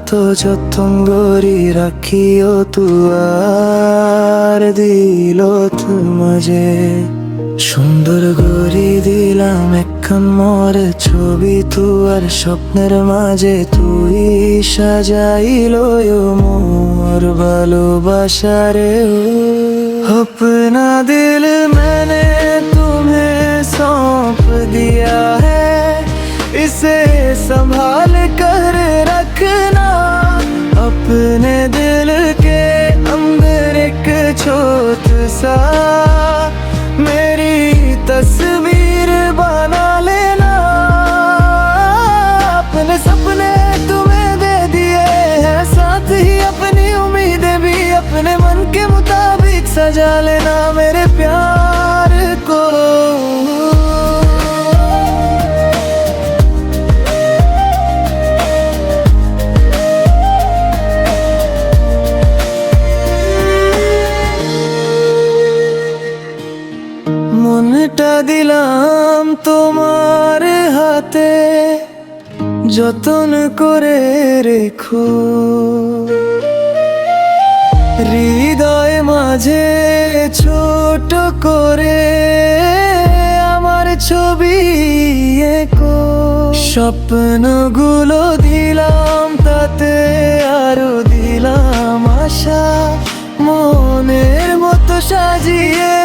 এত যত্ন করি রাখিও তুয়ার দিল মাঝে সুন্দর গড়ি দিলাম একখান মরে ছবি তুয়ার স্বপ্নের মাঝে তুই সাজাইল মোর ভালোবাসারে अपना दिल मैंने तुम्हें सौंप दिया है इसे संभाल कर रखना अपने दिल के अंदर एक छोट सा मेरी तस्वीर बना लेना अपने सपने तुम्हें दे दिए हैं साथ ही अपनी उम्मीदें भी अपने मन के मुताबिक सजा लेना मेरे प्यार को মনটা দিলাম তোমার হাতে যতন করে রেখো হৃদয় মাঝে ছোট করে আমার ছবি এঁকো স্বপ্নগুলো দিলাম তাতে আরো দিলাম আশা মনের মতো সাজিয়ে